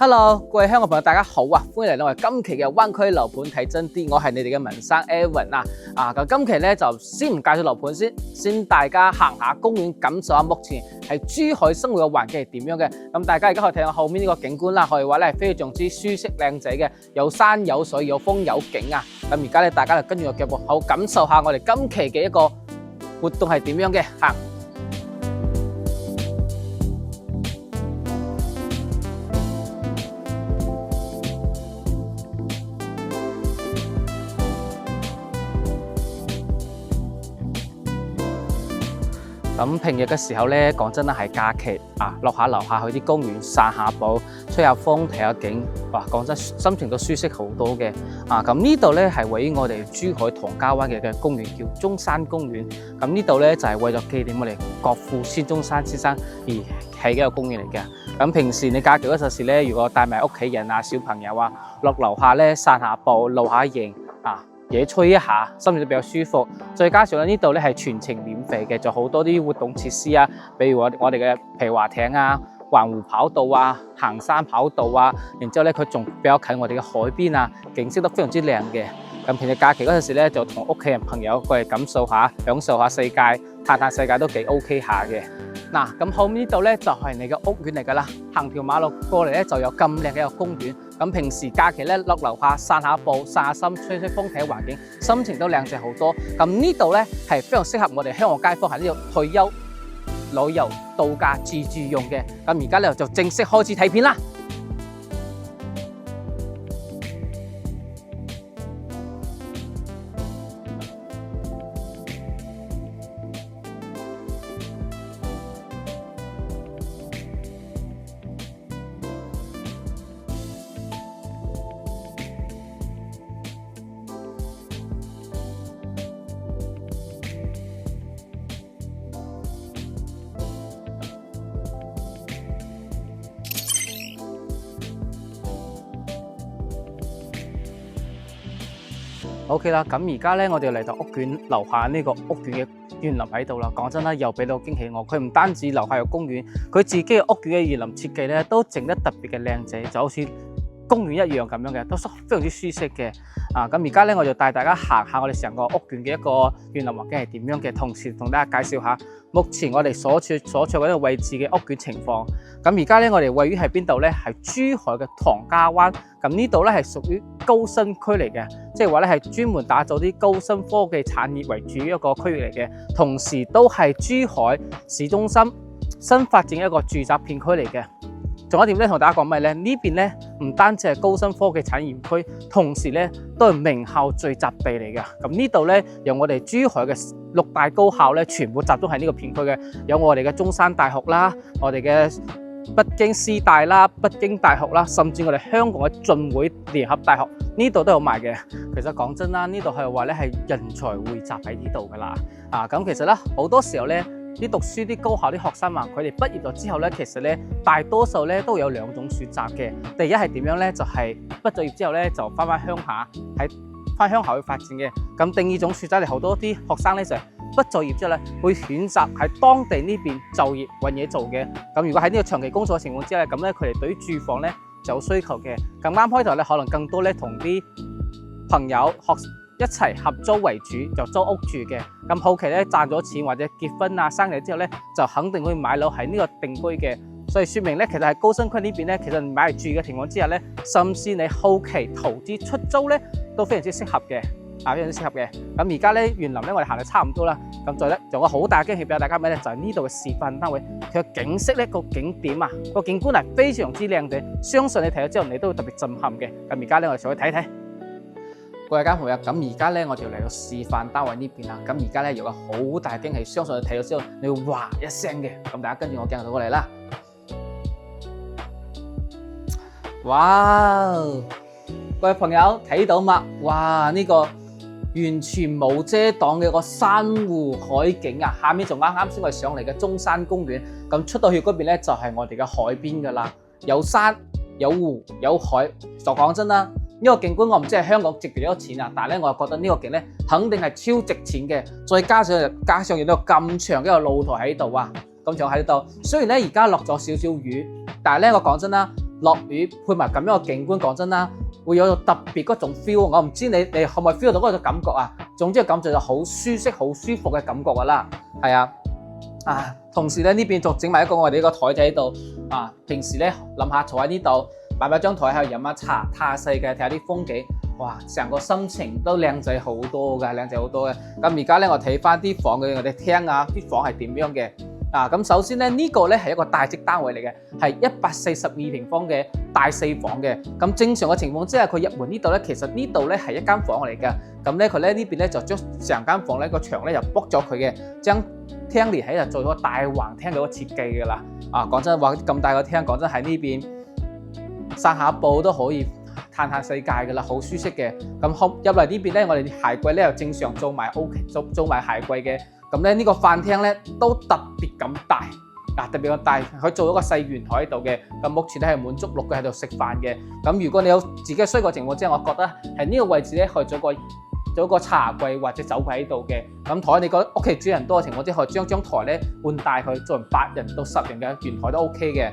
Hello， 各位香港朋友，大家好啊！歡迎嚟到我哋今期嘅灣區樓盤睇真啲，我係你哋嘅文生 Evan 啊！咁今期咧就先唔介紹樓盤先大家行下公園，感受下目前係珠海生活嘅環境係點樣嘅。咁大家而家可以睇下後面呢個景觀啦，可以話咧係非常之舒適靚仔嘅，有山有水有風有景啊！咁而家咧大家就跟住我腳步，好感受下我哋今期嘅一個活動係點樣嘅行。咁平日嘅時候咧，講真啦係假期啊，落下樓下去啲公園散下步，吹下風睇下景，哇！講真心情都舒適好多嘅啊！咁呢度咧係位於我哋珠海唐家灣嘅公園，叫中山公園。咁呢度咧就係為咗紀念我哋國父孫中山先生而起嘅一個公園嚟嘅。咁平時你假期嗰陣時咧，如果帶埋屋企人啊、小朋友啊落樓下咧散下步、露下營啊，野炊一下，心情都比較舒服。再加上呢度咧係全程免費嘅，就好多啲活動設施啊，比如我哋嘅皮划艇啊、環湖跑道啊、行山跑道啊，然之後咧佢仲比較近我哋嘅海邊啊，景色都非常之靚嘅。咁平時假期嗰陣時咧，就同屋企人朋友過嚟感受下、享受下世界、探探世界都幾 OK 下嘅。嗱，咁後面呢度咧就係你嘅屋苑嚟㗎啦，行條馬路過嚟咧就有咁靚嘅一個公園。咁平時假期咧落樓下散下步、散下心、吹吹風睇下環境，心情都靚仔好多。咁呢度咧係非常適合我哋香港街坊喺呢度退休、旅遊、度假、自住用嘅。咁而家咧就正式開始睇片啦。OK 啦，咁而家咧我哋嚟到屋苑樓下呢個屋苑嘅園林喺度啦。講真啦，又俾到驚喜我。佢唔單止樓下有公園，佢自己嘅屋苑嘅園林設計咧都整得特別嘅靚仔，就好似公園一樣咁樣嘅，都非常之舒適嘅。咁而家咧我就帶大家行下我哋成個屋苑嘅一個園林環境係點樣嘅，同時同大家介紹下目前我哋所處嘅呢個位置嘅屋苑情況。咁而家咧我哋位於喺邊度咧？係珠海嘅唐家灣。咁呢度咧係屬於高新區嚟嘅，即係話咧係專門打造啲高新科技產業為主一個區域嚟嘅，同時都係珠海市中心新發展一個住宅片區嚟嘅。仲有一點咧，同大家講咩咧？呢邊咧唔單止係高新科技產業區，同時咧都係名校聚集地嚟嘅。咁呢度咧由我哋珠海嘅6大高校咧，全部集中喺呢個片區嘅，有我哋嘅中山大學啦，我哋嘅北京師大啦、北京大學啦，甚至我哋香港嘅浸會聯合大學呢度都有賣嘅。其實講真啦，呢度係話咧係人才匯集喺呢度噶啦。咁其實咧好多時候咧啲讀書啲高校啲學生啊，佢哋畢業咗之後咧，其實咧大多數咧都有2種選擇嘅。第一係點樣咧？就係畢咗業之後咧就翻鄉下，翻鄉下去發展嘅。咁第二種選擇係好多啲學生咧就畢咗業之後咧，會選擇喺當地呢邊就業揾嘢做嘅。咁如果喺呢個長期工作嘅情況之下，咁咧佢哋對於住房咧就有需求嘅。咁啱開頭咧，可能更多咧同啲朋友一齊合租為主，就租屋住嘅。咁後期咧賺咗錢或者結婚啊、生仔之後咧，就肯定會買樓喺呢個定居嘅。所以說明咧，其實喺高新區呢邊咧，其實買嚟住嘅情況之下咧，甚至你後期投資出租咧都非常之適合嘅。非常之適合嘅。咁而家咧園林咧，我哋行得差唔多啦。咁再咧仲有好大嘅驚喜俾大家咩咧？就係呢度嘅示範單位，佢嘅景色咧個景點啊，個景觀係非常之靚嘅。相信你睇咗之後，你都會特別震撼嘅。咁而家咧我哋上去睇睇。各位家朋友，咁而家咧我哋嚟到示範單位呢邊啦。咁而家咧有個好大驚喜，相信你睇咗之後，你會哇一聲嘅。咁大家跟住我鏡頭過嚟啦。哇！各位朋友睇到嘛？哇！呢個完全冇遮擋嘅個珊瑚海景啊！下面仲啱先我哋上嚟嘅中山公園，咁出到去嗰邊咧就係我哋嘅海邊噶啦，有山有湖有海。就講真啦，呢個景觀我唔知係香港值幾多錢啊，但係咧我又覺得呢個景咧肯定係超值錢嘅。再加上有個咁長嘅一個露台喺度啊，咁長喺度。雖然咧而家落咗少少雨，但係咧我講真啦。落雨配埋咁樣嘅景觀，講真啦，會有特別嗰種 feel。我唔知你可唔可以 feel 到嗰種感覺啊？總之個感覺就好舒適、好舒服嘅感覺噶啦。係啊，同時咧呢邊仲整埋一個我哋呢個台仔喺度啊。平時咧諗下坐喺呢度，擺埋張台喺度飲下茶，睇下世界，睇下啲風景，哇！成個心情都靚仔好多嘅，靚仔好多嘅。咁而家咧我睇翻啲房嘅，我哋聽下啲房係點樣嘅。咁首先咧呢個咧係一個大積單位嚟嘅，係142平方嘅大4房嘅。咁正常嘅情況之下，佢入門呢度咧，其實呢度咧係一間房嚟嘅。咁咧佢咧呢邊咧就將成間房咧個牆咧就剝咗佢嘅，將廳連起就做咗大橫廳嘅個設計㗎啦。講真話咁大個廳，講真喺呢邊散下步都可以嘆下世界㗎啦，好舒適嘅。咁入嚟呢邊咧，我哋鞋櫃咧又正常做埋 OK，做埋鞋櫃嘅。咁咧呢個飯廳咧都特別咁大，特別咁大，佢做咗個細圓台喺度嘅。咁目前咧係滿足6個喺度食飯嘅。咁如果你有自己需要嘅情況之下，我覺得係呢個位置咧可以做個茶櫃或者酒櫃喺度嘅。咁台你覺得屋企主人多嘅情況之下，可以將張台咧換大佢，做成8人到10人嘅圓台都 OK 嘅。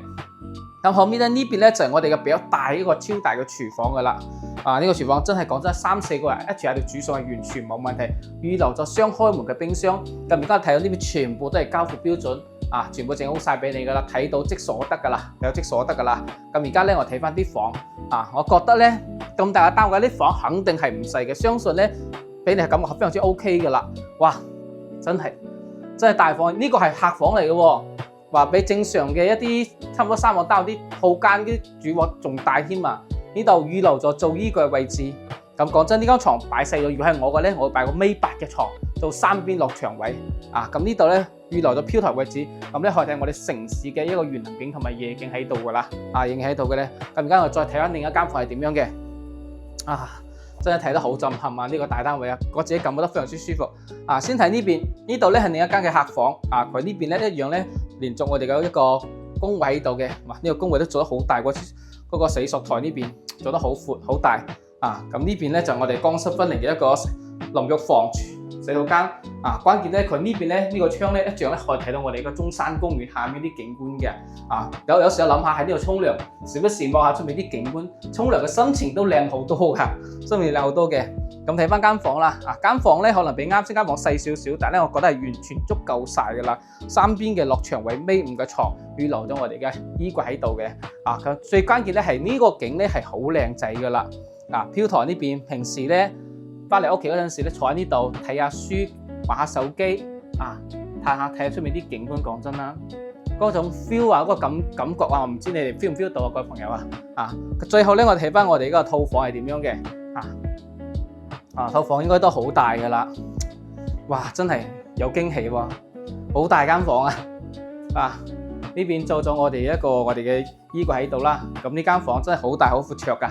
咁後面咧呢邊咧就係我哋嘅比較大一個超大嘅廚房噶啦。呢個廚房真係講真，3、4個人一齊喺度煮餸係完全冇問題。預留咗雙開門嘅冰箱。咁而家睇到呢邊全部都係交付標準，全部整好晒俾你噶啦，睇到即鎖得噶啦，有即鎖得噶啦。咁而家咧我睇翻啲房，我覺得咧咁大嘅單位啲房肯定係唔細嘅，相信咧俾你係感覺非常之 OK 噶啦。哇，真係大房，呢個係客房嚟嘅喎。話比正常嘅一啲差唔多3房單位啲套間啲主卧仲大添啊！呢度預留咗做衣櫃嘅位置。咁講真，呢間床擺細咗，如果係我嘅咧，我會擺個1.8米嘅床做3邊落牆位。咁呢度咧預留咗飄台位置，咁咧可以睇我哋城市嘅一個園林景同埋夜景喺度噶啦。影喺度嘅咧。咁而家我再睇翻另一間房係點樣嘅。真係睇得好震撼啊！呢個大單位我自己感覺得非常之舒服。先睇呢邊，呢度咧係另一間嘅客房。佢呢邊咧一樣咧，連續我哋嘅一個工位喺度嘅。呢個工位都做得好大，嗰個洗漱台呢邊做得好闊好大。咁呢邊咧就我哋乾濕分離嘅一個淋浴房、洗手間。關鍵咧佢呢邊咧呢個窗咧一樣咧可以睇到我哋個中山公園下面啲景觀嘅。有時候諗下喺呢度沖涼，時不時望下出面啲景觀，沖涼嘅心情都靚好多㗎，心情靚好多嘅。咁睇翻間房啦，間房咧可能比啱先間房細少少，但係咧我覺得係完全足夠晒㗎啦。3邊嘅落牆位，1.5米嘅床，預留咗我哋嘅衣櫃喺度嘅。最關鍵咧係呢個景咧係好靚仔㗎啦。飄台呢邊平時咧翻嚟屋企嗰陣時咧坐喺呢度睇下書，玩下手機，睇下出面啲景觀。講真啦，嗰種 feel 嗰個感覺我唔知你哋 feel 唔 feel 到各位朋友最後咧我睇翻我哋呢個套房係點樣嘅。套房應該都好大噶啦，哇！真係有驚喜喎，好大間房呢邊做咗我哋嘅衣櫃喺度啦。咁呢間房真係好大好闊綽噶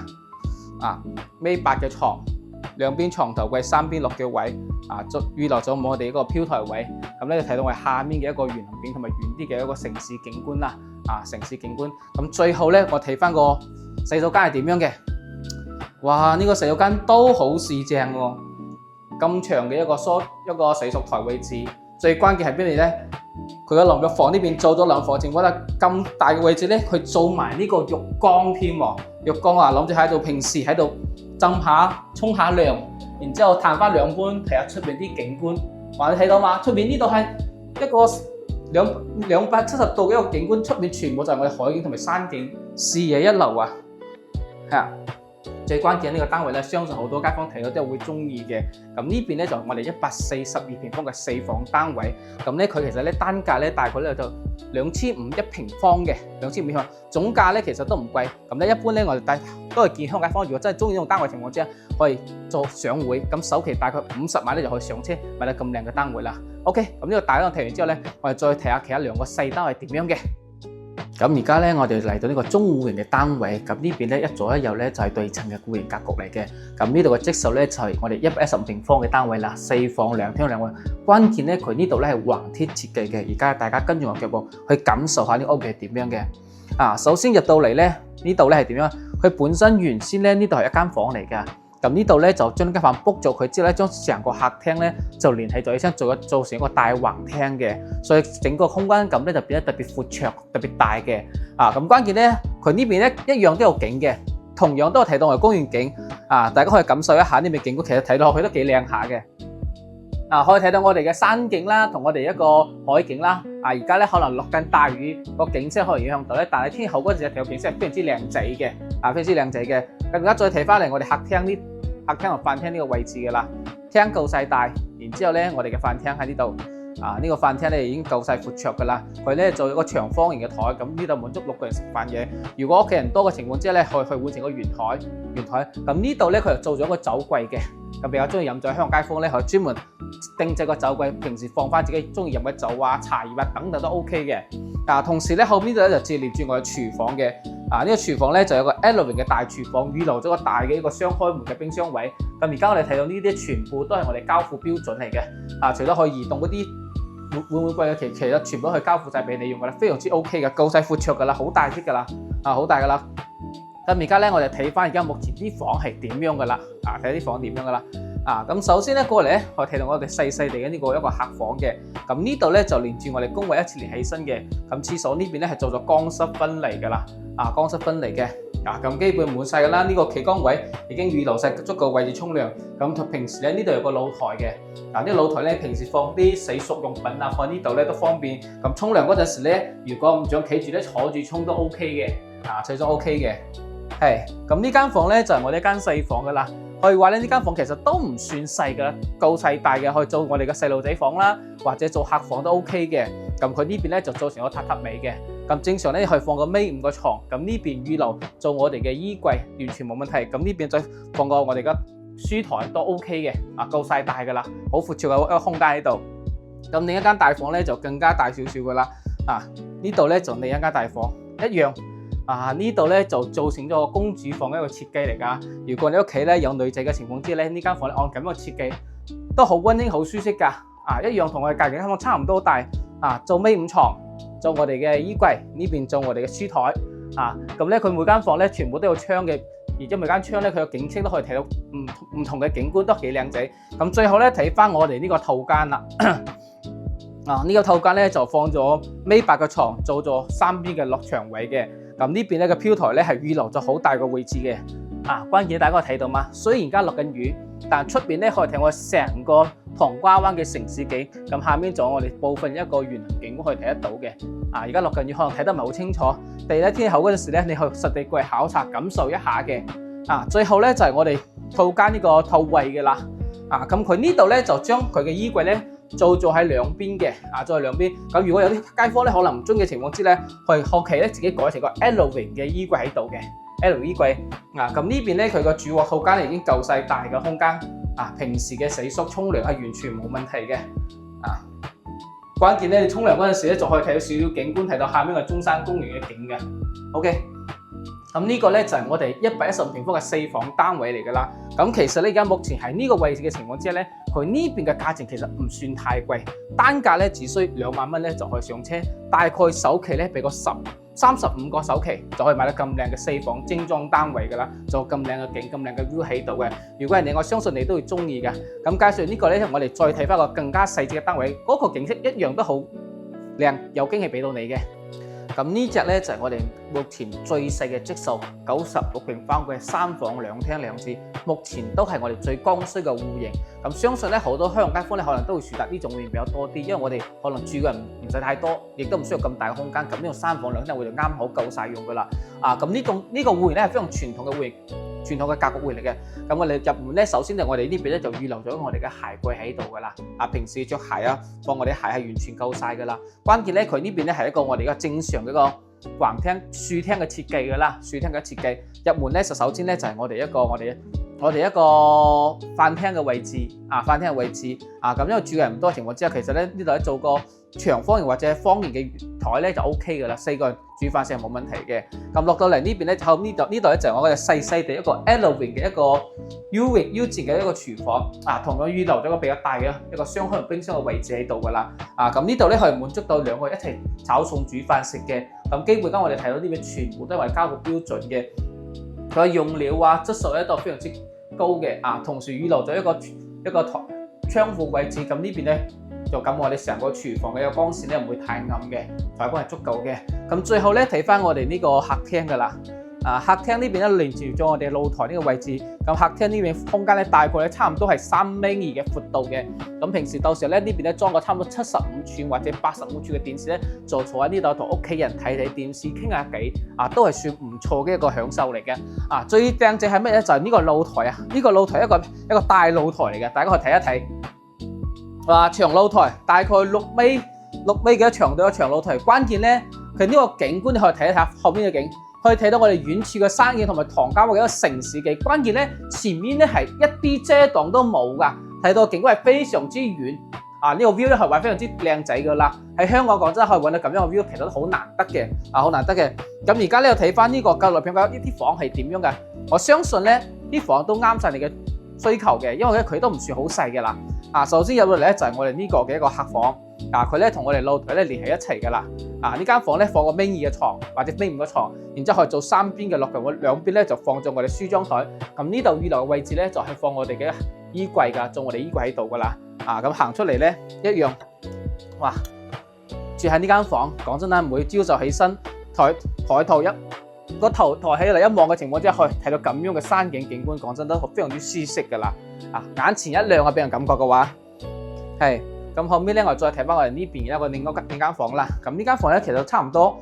，1.8米嘅床，兩邊床頭櫃，3邊落腳位，預留咗我哋一個飄台位。咁咧睇到我哋下面嘅一個園林景同埋遠啲嘅一個城市景觀啦。城市景觀。咁最後咧我睇翻個洗手間係點樣嘅。哇！呢個洗手間都好四正喎，咁長嘅一個洗漱台位置。最關鍵係邊嚟咧？佢嘅淋浴房呢邊做咗2房，淨覺得咁大嘅位置咧，佢做埋呢個浴缸添喎。浴缸諗住喺度平時喺度浸下、沖下涼，然之後嘆翻兩杯，睇下出面啲景觀。你睇到嘛？出面呢度係一個270度嘅一個景觀，出面全部就係我哋海景同埋山景，視野一流啊！最關鍵呢個單位咧，相信好多街坊睇到都會中意嘅。咁呢邊咧就我哋142平方嘅4房單位。咁咧佢其實咧單價咧大概咧就2500一平方嘅，2500平方，總價咧其實都唔貴。咁咧一般咧我哋都係建議街坊，如果真係中意呢種單位情況之下，可以做上會。咁首期大概50萬咧就可以上車買到咁靚嘅單位啦。OK，咁呢個大單位睇完之後咧，我哋再睇下其他2個細單位點樣嘅。咁而家咧，我哋嚟到呢個中戶型嘅單位，咁呢邊咧一左一右咧就係對稱嘅戶型格局嚟嘅。咁呢度嘅積數咧就係我哋115平方嘅單位啦，4房2廳2衛。關鍵咧佢呢度咧係橫貼設計嘅。而家大家跟住我腳步去感受下呢屋企係點樣嘅。首先入到嚟咧，呢度咧係點樣？佢本身原先咧呢度係一間房嚟㗎。咁呢度咧就將間房 book 咗佢之後咧，將成個客廳咧就連繫咗起身，做成一個大橫廳嘅，所以整個空間感咧就變得特別闊綽、特別大嘅。咁關鍵咧，佢呢邊咧一樣都有景嘅，同樣都有睇到我哋公園景。大家可以感受一下呢邊景觀，其實睇落去都幾靚下嘅。可以睇到我哋嘅山景啦，同我哋一個海景啦。而家咧可能落緊大雨，個景色可能影響到咧，但係天氣好嗰陣時，條景色係非常之靚仔嘅，非常之靚仔嘅。咁而家再睇翻嚟我哋客廳同飯廳呢個位置嘅啦，廳夠晒大，然之後咧我哋嘅飯廳喺呢度。呢個飯廳咧已經夠晒闊綽噶啦，佢咧做一個長方形嘅台，咁呢度滿足6個人食飯嘅。如果屋企人多嘅情況之下咧，可以換成個圓台。咁呢度咧佢又做咗個酒櫃嘅，咁比較中意飲酒香港街坊咧，可以專門定製個酒櫃，平時放翻自己中意飲嘅酒茶葉等等都 OK 嘅。同時咧後邊度咧就接連住我嘅廚房嘅。呢個廚房咧就有個 L 型嘅大廚房，預留咗個大嘅一個雙開門嘅冰箱位。咁而家我哋睇到呢啲全部都係我哋交付標準嚟嘅。除咗可以移動嗰啲會唔會貴嘅其實全部都可以交付晒俾你用噶啦，非常之 OK 嘅，夠晒闊綽噶啦，好大啲噶啦，好大噶啦。咁而家咧我哋睇翻而家目前啲房係點樣噶啦，睇啲房點樣噶啦。咁首先咧過嚟咧，我睇到我哋細地嘅呢個一個客房嘅。咁呢度咧就連住我哋工位一齊連起身嘅。咁廁所呢邊咧係做咗乾濕分離噶啦，乾濕分離嘅。咁基本滿晒噶啦，呢個企缸位已經預留晒足夠位置沖涼。咁平時咧呢度有個露台嘅，呢個露台咧平時放啲洗漱用品放喺呢度咧都方便。咁沖涼嗰陣時咧，如果唔想企住咧坐住沖都 OK 嘅，最終 OK 嘅。咁呢間房咧就係我哋一間細房噶啦。可以話咧呢間房其實都唔算細噶啦，夠細大嘅，可以做我哋嘅細路仔房啦，或者做客房都 OK 嘅。咁佢呢邊咧就做成個榻榻米嘅。咁正常咧可以放個尾5個床，咁呢邊預留做我哋嘅衣櫃，完全冇問題。咁呢邊再放個我哋嘅書台都 OK 嘅，夠晒大噶啦，好闊綽嘅一個空間喺度。咁另一間大房咧就更加大少少噶啦，呢度咧就另一間大房一樣。呢度咧就造成咗個公主房嘅一個設計嚟噶。如果你屋企咧有女仔嘅情況之下咧，呢間房咧按咁樣嘅設計都好溫馨、好舒適噶。一樣同我哋隔籬間房差唔多大。做尾5床，做我哋嘅衣櫃，呢邊做我哋嘅書台。咁咧佢每間房咧全部都有窗嘅，而且每間窗咧佢嘅景色都可以睇到唔同嘅景觀，都幾靚仔。咁最後咧睇翻我哋呢個套間啦。呢個套間咧就放咗尾8個床，做咗3邊嘅落牆位嘅。咁呢邊咧個飄台咧係預留咗好大個位置嘅。關鍵大家睇到嘛？雖然而家落緊雨，但出邊咧可以睇我成個唐瓜灣嘅城市景。咁下面仲有我哋部分一個圓形景都可以睇得到嘅。而家落緊雨，可能睇得唔係好清楚。第二咧天氣好嗰陣時咧，你去實地過嚟考察感受一下嘅。最後咧就係我哋套間呢個套位嘅啦。咁佢呢度咧就將佢嘅衣櫃咧做喺兩邊嘅，做喺兩邊。咁如果有啲街坊咧可能唔中意嘅情況之咧，去後期咧自己改成個 L 型嘅衣櫃喺度嘅 L 衣櫃。咁呢邊咧佢個主臥套間已經夠晒大嘅空間。平時嘅洗漱沖涼係完全冇問題嘅。關鍵咧你沖涼嗰陣時咧，就可以睇到少少景觀，睇到下面嘅中山公園嘅景嘅。OK。咁呢個咧就係我哋115平方嘅4房單位嚟噶啦。咁其實咧而家目前喺呢個位置嘅情況之下咧，佢呢邊嘅價錢其實唔算太貴，單價咧只需2萬蚊咧就可以上車，大概首期咧俾個35個首期就可以買到咁靚嘅4房精裝單位噶啦，就咁靚嘅景、咁靚嘅 view 喺度嘅。如果係你，我相信你都會中意嘅。咁介紹呢個咧，我哋再睇翻個更加細緻嘅單位，嗰個景色一樣都好靚，有驚喜俾到你嘅。咁呢隻咧就係我哋目前最細嘅積數96平方嘅3房2廳2廁，目前都係我哋最剛需嘅戶型。咁相信咧好多香港街坊咧可能都會選擇呢種戶型比較多啲，因為我哋可能住嘅人唔使太多，亦都唔需要咁大嘅空間。咁呢個3房2廳會就啱好夠晒用噶啦。咁呢個戶型咧係非常傳統嘅戶型。傳統嘅格局會嚟嘅。咁我哋入門咧，首先就我哋呢邊咧就預留咗我哋嘅鞋櫃喺度噶啦。平時着鞋放我哋鞋係完全夠晒噶啦。關鍵咧，佢呢邊咧係一個我哋嘅正常嘅一個橫廳、豎廳嘅設計噶啦，豎廳嘅設計。入門咧就首先咧就係我哋一個飯廳嘅位置，飯廳嘅位置。咁因為住嘅人唔多嘅情況之下，其實咧呢度咧做個長方形或者方形嘅台咧就 OK 噶啦，4個人煮飯食係冇問題嘅。咁落到嚟呢邊咧，後呢度咧就係我嘅細地一個 L 型嘅一個 U 字嘅一個廚房，同樣預留咗個比較大嘅一個雙開冰箱嘅位置喺度噶啦。咁呢度咧可以滿足到2個一齊炒餸煮飯食嘅。咁基本上我哋睇到呢邊全部都係交付標準嘅，佢嘅用料質素咧都非常之高嘅同時預留咗一個窗戶位置，咁呢邊咧就咁我哋成個廚房嘅一個光線咧唔會太暗嘅，採光係足夠嘅。咁最後咧睇翻我哋呢個客廳㗎啦。客廳呢邊咧連住咗我哋露台呢個位置，咁客廳呢邊空間咧大概咧差唔多係3.2米嘅闊度嘅。咁平時到時候咧呢邊咧裝個差唔多75寸或者85寸嘅電視咧，就坐喺呢度同屋企人睇電視傾下偈，都係算唔錯嘅一個享受嚟嘅。最正正係乜嘢？就係呢個露台啊！呢個露台一個大露台嚟嘅，大家可以睇一睇。長露台大概6米嘅長度嘅長露台，關鍵咧佢呢個景觀你可以睇一下後邊嘅景。可以睇到我哋遠處嘅山景同埋唐家圍嘅一個城市景，關鍵咧前面咧係一啲遮擋都冇噶，睇到景觀係非常之遠。呢個 view 咧係話非常之靚仔噶啦，喺香港講真可以揾到咁樣嘅 view，其實都好難得嘅，好難得嘅。咁而家咧睇翻呢個格內平價呢啲房係點樣嘅？我相信咧啲房都啱晒你嘅需求嘅，因為咧佢都唔算好細嘅啦。首先入到嚟咧就係我哋呢個嘅一個客房，佢咧同我哋露台咧連喺一齊噶啦。呢間房咧放個尾二嘅床或者尾五嘅床，然之後可以做3邊嘅落腳，兩邊咧就放咗我哋書張台。咁呢度預留嘅位置咧就係放我哋嘅衣櫃㗎，做我哋衣櫃喺度噶啦。咁行出嚟咧一樣，哇！住喺呢間房，講真啦，每朝就起身抬頭個頭抬起嚟一望嘅情況之下，可以睇到咁樣嘅山景景觀，講真都非常之舒適噶啦。眼前一亮俾人感覺嘅話，係。咁後面咧，我再睇翻我哋呢邊一個另一間房啦。咁呢間房咧，其實差唔多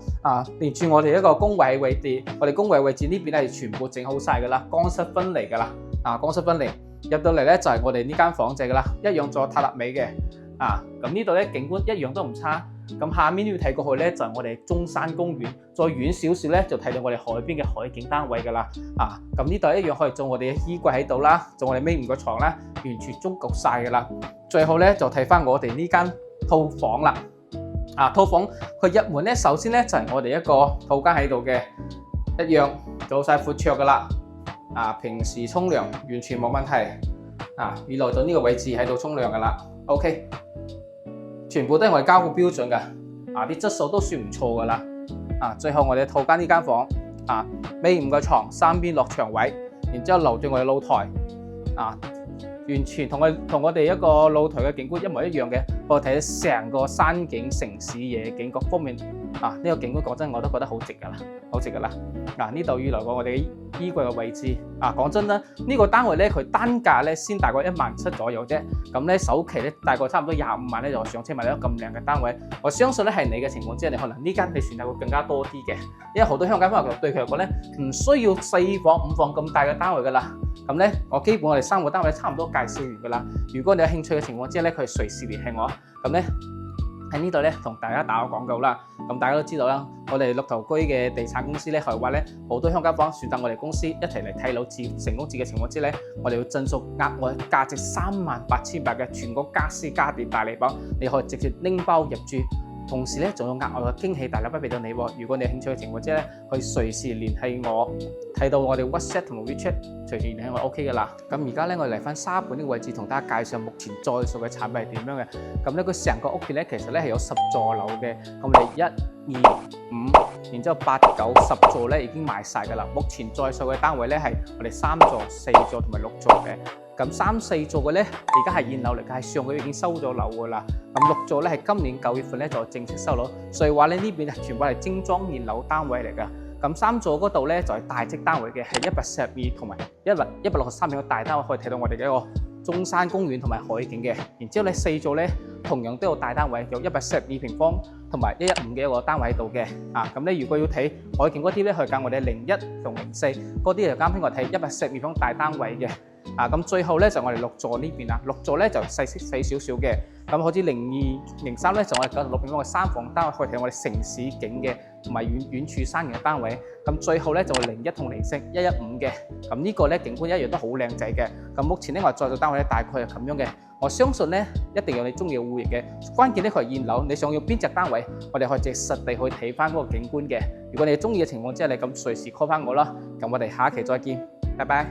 連住我哋一個工位位置，我哋工位位置呢邊係全部整好晒噶啦，乾濕分離噶啦。乾濕分離入到嚟咧就係我哋呢間房仔噶啦，一樣做榻榻米嘅。咁呢度咧景觀一樣都唔差。咁下面要睇過去咧就係我哋中山公園，再遠少少咧就睇到我哋海邊嘅海景單位噶啦。咁呢度一樣可以做我哋嘅衣櫃喺度啦，做我哋尾五個床啦，完全足夠晒噶啦。最後咧就睇翻我哋呢間套房啦。套房佢入門咧，首先咧就係我哋一個套間喺度嘅，一樣做晒闊綽噶啦。平時沖涼完全冇問題。預留咗呢個位置喺度沖涼噶啦。OK。全部都係我哋交付標準嘅，啲質素都算唔錯噶啦。最後我哋套間呢間房，尾五個床，3邊落牆位，然之後留住我哋露台，完全同我哋一個露台嘅景觀一模一樣嘅。我睇到成個山景、城市夜景各方面，呢個景觀講真我都覺得好值噶啦，好值噶啦。呢度預留過我哋衣櫃嘅位置，講真啦，呢個單位咧佢單價咧先大概17000左右啫，咁咧首期咧大概差唔多25萬咧就上車買到咁靚嘅單位。我相信咧係你嘅情況之下，你可能呢間你選擇會更加多啲嘅，因為好多香港朋友對佢嚟講咧唔需要4房5房咁大嘅單位噶啦。咁咧我基本我哋3個單位差唔多介紹完噶啦。如果你有興趣嘅情況之下咧，佢隨時聯繫我。咁咧喺呢度咧同大家打個廣告啦。咁大家都知道啦，我哋綠頭居嘅地產公司咧係話咧好多鄉間房選擇我哋公司一齊嚟睇樓成功置嘅情況之下咧，我哋要贈送額外價值38800嘅全國家私家電大禮包，你可以直接拎包入住。同時咧，仲有額外嘅驚喜大禮包俾到你喎。如果你有興趣嘅情況之下咧，可以隨時聯繫我，睇到我哋 WhatsApp 同埋 WeChat，隨時聯繫我 OK 噶啦。咁而家咧，我哋嚟翻沙盤呢個位置，同大家介紹目前在售嘅產品係點樣嘅。咁咧，佢成個屋企咧，其實咧係有10座樓嘅。咁我哋1、2、5，然之後8、9、10座咧已經賣晒噶啦。目前在售嘅單位咧係我哋3座、4座同埋6座嘅。咁3、4座嘅咧，而家係現樓嚟嘅，係上個月已經收咗樓噶啦。咁6座咧係今年9月份咧就正式收樓，所以話咧呢邊全部係精裝現樓單位嚟噶。咁3座嗰度咧就係大積單位嘅，係142同埋163平嘅大單位，可以睇到我哋嘅一個中山公園同埋海景嘅。然之後咧4座咧同樣都有大單位，有142平方同埋115嘅一個單位喺度嘅。咁咧如果要睇海景嗰啲咧，可以揀我哋01同04嗰啲就啱先我睇142平方大單位嘅。咁最後咧就我哋6座呢邊啦，6座咧就細少少嘅。咁好似02、03咧就我哋96平方嘅3房單位，可以睇我哋城市景嘅同埋遠處山形嘅單位。咁最後咧就01同04、115嘅。咁呢個咧景觀一樣都好靚仔嘅。咁目前咧我在座單位咧大概係咁樣嘅。我相信咧一定有你中意嘅戶型嘅。關鍵咧佢係現樓，你想要邊隻單位，我哋可以直實地去睇翻嗰個景觀嘅。如果你中意嘅情況之下，你咁隨時 call 翻我啦。咁我哋下一期再見，拜拜。